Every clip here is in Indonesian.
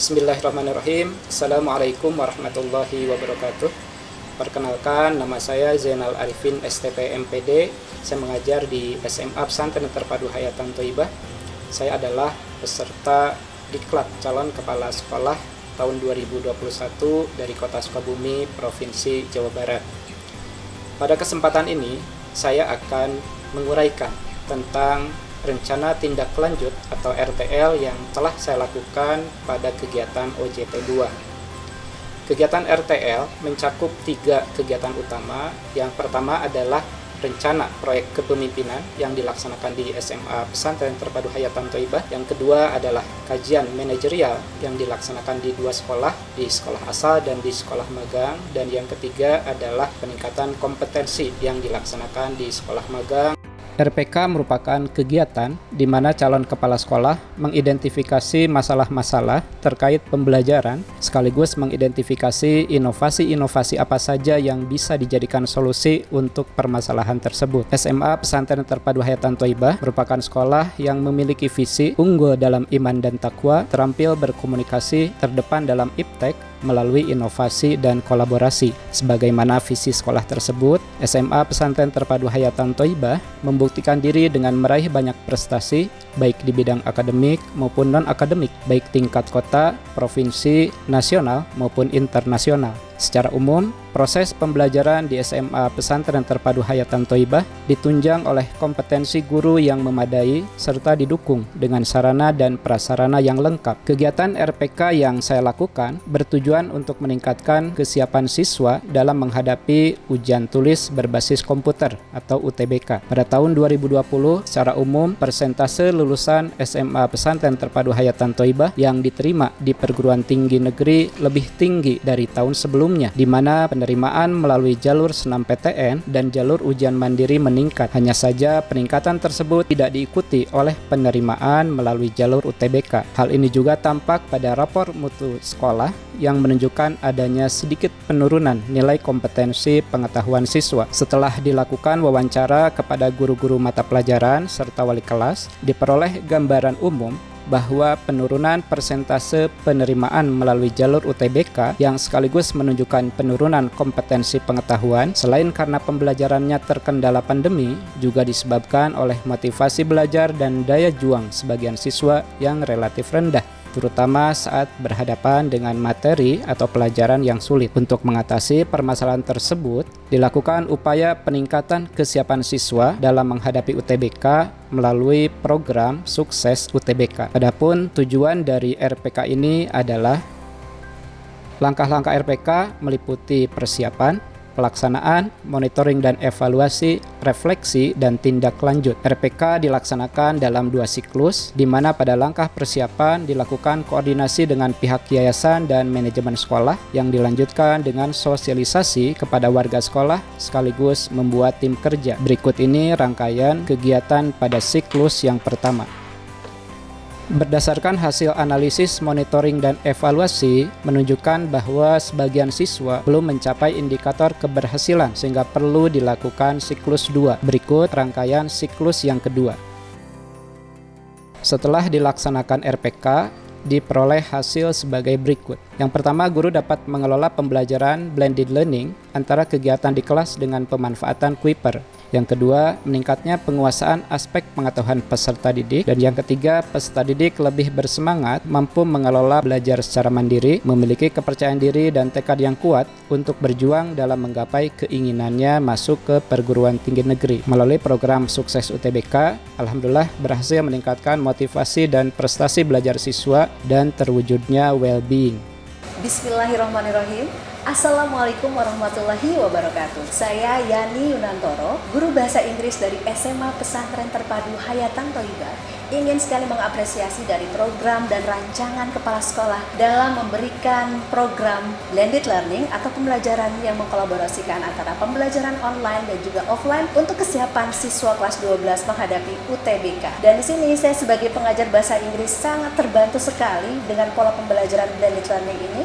Bismillahirrahmanirrahim. Assalamualaikum warahmatullahi wabarakatuh. Perkenalkan, nama saya Zainal Arifin STP MPD. Saya mengajar di SMA Pesantren Terpadu Hayatan Thaibah. Saya adalah peserta Diklat Calon Kepala Sekolah tahun 2021 dari Kota Sukabumi, Provinsi Jawa Barat. Pada kesempatan ini, saya akan menguraikan tentang rencana tindak lanjut atau RTL yang telah saya lakukan pada kegiatan OJT 2. Kegiatan RTL mencakup 3 kegiatan utama. Yang pertama adalah rencana proyek kepemimpinan yang dilaksanakan di SMA Pesantren Terpadu Hayatan Thaibah. Yang kedua adalah kajian manajerial yang dilaksanakan di 2 sekolah, di sekolah asal dan di sekolah magang. Dan yang ketiga adalah peningkatan kompetensi yang dilaksanakan di sekolah magang. RPK merupakan kegiatan di mana calon kepala sekolah mengidentifikasi masalah-masalah terkait pembelajaran, sekaligus mengidentifikasi inovasi-inovasi apa saja yang bisa dijadikan solusi untuk permasalahan tersebut. SMA Pesantren Terpadu Hayatan Thaibah merupakan sekolah yang memiliki visi unggul dalam iman dan takwa, terampil berkomunikasi, terdepan dalam iptek, melalui inovasi dan kolaborasi. Sebagaimana visi sekolah tersebut, SMA Pesantren Terpadu Hayatan Thaibah membuktikan diri dengan meraih banyak prestasi, baik di bidang akademik maupun non-akademik, baik tingkat kota, provinsi, nasional maupun internasional. Secara umum, proses pembelajaran di SMA Pesantren Terpadu Hayatan Thaibah ditunjang oleh kompetensi guru yang memadai serta didukung dengan sarana dan prasarana yang lengkap. Kegiatan RPK yang saya lakukan bertujuan untuk meningkatkan kesiapan siswa dalam menghadapi ujian tulis berbasis komputer atau UTBK. Pada tahun 2020, secara umum persentase lulusan SMA Pesantren Terpadu Hayatan Thaibah yang diterima di perguruan tinggi negeri lebih tinggi dari tahun sebelumnya, di mana penerimaan melalui jalur SNMPTN dan jalur ujian mandiri meningkat. Hanya saja peningkatan tersebut tidak diikuti oleh penerimaan melalui jalur UTBK. Hal ini juga tampak pada rapor mutu sekolah yang menunjukkan adanya sedikit penurunan nilai kompetensi pengetahuan siswa. Setelah dilakukan wawancara kepada guru-guru mata pelajaran serta wali kelas, diperoleh gambaran umum bahwa penurunan persentase penerimaan melalui jalur UTBK yang sekaligus menunjukkan penurunan kompetensi pengetahuan selain karena pembelajarannya terkendala pandemi, juga disebabkan oleh motivasi belajar dan daya juang sebagian siswa yang relatif rendah, terutama saat berhadapan dengan materi atau pelajaran yang sulit. Untuk mengatasi permasalahan tersebut, dilakukan upaya peningkatan kesiapan siswa dalam menghadapi UTBK melalui program Sukses UTBK. Adapun tujuan dari RPK ini adalah langkah-langkah RPK meliputi persiapan, pelaksanaan, monitoring dan evaluasi, refleksi, dan tindak lanjut. RPK dilaksanakan dalam 2 siklus, di mana pada langkah persiapan dilakukan koordinasi dengan pihak yayasan dan manajemen sekolah, yang dilanjutkan dengan sosialisasi kepada warga sekolah, sekaligus membuat tim kerja. Berikut ini rangkaian kegiatan pada siklus yang pertama. Berdasarkan hasil analisis, monitoring, dan evaluasi menunjukkan bahwa sebagian siswa belum mencapai indikator keberhasilan sehingga perlu dilakukan siklus 2. Berikut rangkaian siklus yang kedua. Setelah dilaksanakan RPK, diperoleh hasil sebagai berikut. Yang pertama, guru dapat mengelola pembelajaran blended learning antara kegiatan di kelas dengan pemanfaatan Kuiper. Yang kedua, meningkatnya penguasaan aspek pengetahuan peserta didik. Dan yang ketiga, peserta didik lebih bersemangat, mampu mengelola belajar secara mandiri, memiliki kepercayaan diri dan tekad yang kuat untuk berjuang dalam menggapai keinginannya masuk ke perguruan tinggi negeri. Melalui program Sukses UTBK, alhamdulillah berhasil meningkatkan motivasi dan prestasi belajar siswa dan terwujudnya well-being. Bismillahirrahmanirrahim. Assalamualaikum warahmatullahi wabarakatuh. Saya Yani Yunantoro, guru bahasa Inggris dari SMA Pesantren Terpadu Hayatan Thaibah, ingin sekali mengapresiasi dari program dan rancangan kepala sekolah dalam memberikan program blended learning atau pembelajaran yang mengkolaborasikan antara pembelajaran online dan juga offline untuk kesiapan siswa kelas 12 menghadapi UTBK. Dan di sini saya sebagai pengajar bahasa Inggris sangat terbantu sekali dengan pola pembelajaran blended learning ini,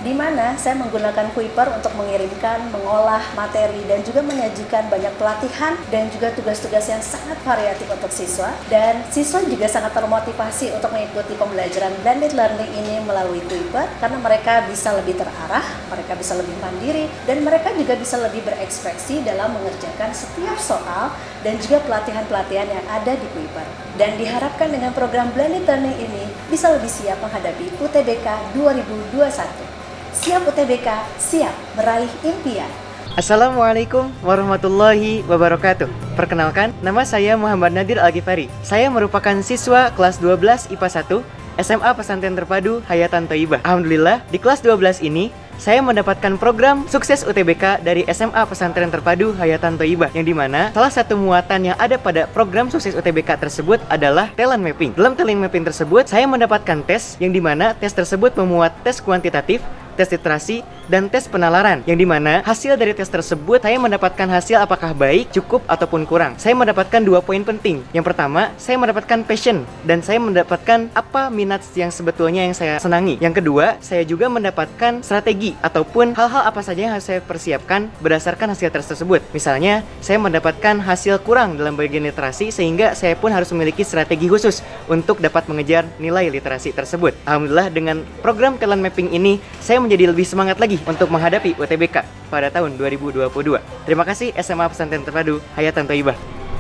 di mana saya menggunakan Kuiper untuk mengirimkan, mengolah materi, dan juga menyajikan banyak pelatihan dan juga tugas-tugas yang sangat variatif untuk siswa. Dan siswa juga sangat termotivasi untuk mengikuti pembelajaran blended learning ini melalui Kuiper karena mereka bisa lebih terarah, mereka bisa lebih mandiri, dan mereka juga bisa lebih berekspresi dalam mengerjakan setiap soal dan juga pelatihan-pelatihan yang ada di Kuiper. Dan diharapkan dengan program blended learning ini bisa lebih siap menghadapi UTBK 2021. Siap UTBK, siap meraih impian. Assalamualaikum warahmatullahi wabarakatuh. Perkenalkan, nama saya Muhammad Nadir Al-Ghifari. Saya merupakan siswa kelas 12 IPA 1 SMA Pesantren Terpadu Hayatan Thaibah. Alhamdulillah, di kelas 12 ini saya mendapatkan program sukses UTBK dari SMA Pesantren Terpadu Hayatan Thaibah, yang dimana salah satu muatan yang ada pada program sukses UTBK tersebut adalah talent mapping. Dalam talent mapping tersebut, saya mendapatkan tes yang dimana tes tersebut memuat tes kuantitatif, tes literasi, dan tes penalaran, yang dimana hasil dari tes tersebut saya mendapatkan hasil apakah baik, cukup, ataupun kurang. Saya mendapatkan 2 poin penting. Yang pertama, saya mendapatkan passion, dan saya mendapatkan apa minat yang sebetulnya yang saya senangi. Yang kedua, saya juga mendapatkan strategi ataupun hal-hal apa saja yang harus saya persiapkan berdasarkan hasil tes tersebut. Misalnya, saya mendapatkan hasil kurang dalam bagian literasi, sehingga saya pun harus memiliki strategi khusus untuk dapat mengejar nilai literasi tersebut. Alhamdulillah, dengan program talent mapping ini saya menjadi lebih semangat lagi untuk menghadapi UTBK pada tahun 2022. Terima kasih SMA Pesantren Terpadu Hayatan Thaibah.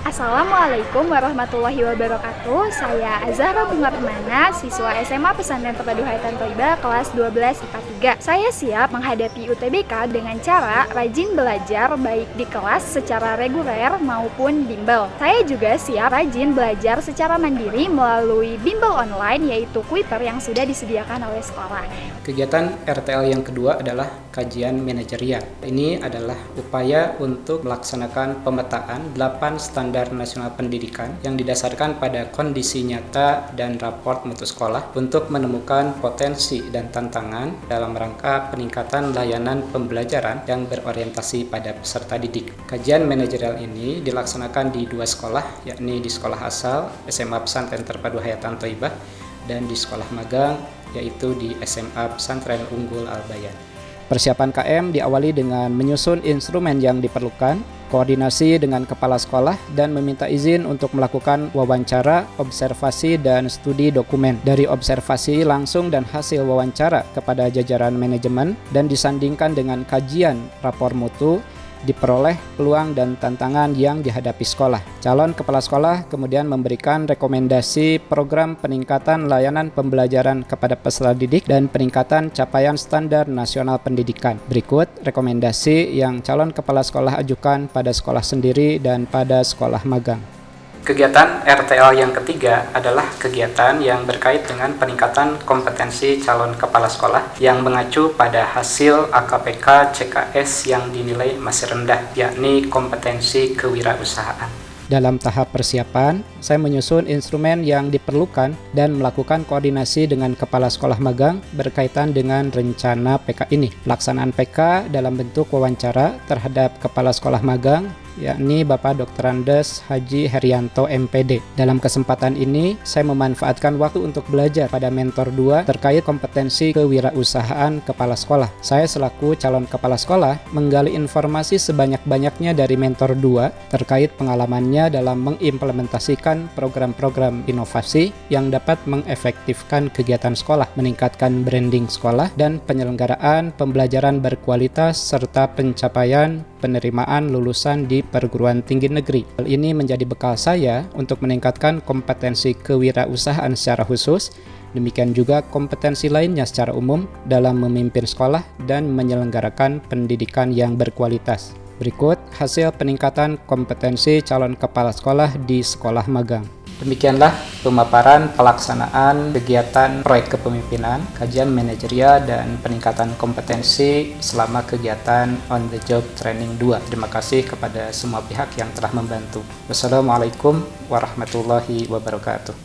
Assalamualaikum warahmatullahi wabarakatuh. Saya Azahra Bunga Permana, siswa SMA Pesantren Terpadu Hayatan Thaibah kelas 12 IPA 3. Saya siap menghadapi UTBK dengan cara rajin belajar baik di kelas secara reguler maupun bimbel. Saya juga siap rajin belajar secara mandiri melalui bimbel online yaitu Kuiper yang sudah disediakan oleh sekolah. Kegiatan RTL yang kedua adalah kajian manajerial. Ini adalah upaya untuk melaksanakan pemetaan 8 standar nasional pendidikan yang didasarkan pada kondisi nyata dan raport mutu sekolah untuk menemukan potensi dan tantangan dalam rangka peningkatan layanan pembelajaran yang berorientasi pada peserta didik. Kajian manajerial ini dilaksanakan di 2 sekolah, yakni di sekolah asal SMA Pesantren Terpadu Hayatan Thaibah dan di sekolah magang, yaitu di SMA Pesantren Unggul Al-Bayan. Persiapan KM diawali dengan menyusun instrumen yang diperlukan, koordinasi dengan kepala sekolah, dan meminta izin untuk melakukan wawancara, observasi, dan studi dokumen. Dari observasi langsung dan hasil wawancara kepada jajaran manajemen dan disandingkan dengan kajian rapor mutu, diperoleh peluang dan tantangan yang dihadapi sekolah. Calon kepala sekolah kemudian memberikan rekomendasi program peningkatan layanan pembelajaran kepada peserta didik dan peningkatan capaian standar nasional pendidikan. Berikut rekomendasi yang calon kepala sekolah ajukan pada sekolah sendiri dan pada sekolah magang. Kegiatan RTL yang ketiga adalah kegiatan yang berkait dengan peningkatan kompetensi calon kepala sekolah yang mengacu pada hasil AKPK CKS yang dinilai masih rendah, yakni kompetensi kewirausahaan. Dalam tahap persiapan, saya menyusun instrumen yang diperlukan dan melakukan koordinasi dengan kepala sekolah magang berkaitan dengan rencana PK ini. Pelaksanaan PK dalam bentuk wawancara terhadap kepala sekolah magang, yakni Bapak Dr. Andes Haji Herianto MPD. Dalam kesempatan ini, saya memanfaatkan waktu untuk belajar pada mentor 2 terkait kompetensi kewirausahaan kepala sekolah. Saya selaku calon kepala sekolah menggali informasi sebanyak-banyaknya dari mentor 2 terkait pengalamannya dalam mengimplementasikan program-program inovasi yang dapat mengefektifkan kegiatan sekolah, meningkatkan branding sekolah, dan penyelenggaraan pembelajaran berkualitas serta pencapaian penerimaan lulusan di perguruan tinggi negeri. Hal ini menjadi bekal saya untuk meningkatkan kompetensi kewirausahaan secara khusus, demikian juga kompetensi lainnya secara umum dalam memimpin sekolah dan menyelenggarakan pendidikan yang berkualitas. Berikut hasil peningkatan kompetensi calon kepala sekolah di sekolah magang. Demikianlah pemaparan pelaksanaan kegiatan proyek kepemimpinan, kajian manajerial, dan peningkatan kompetensi selama kegiatan on the job training 2. Terima kasih kepada semua pihak yang telah membantu. Wassalamualaikum warahmatullahi wabarakatuh.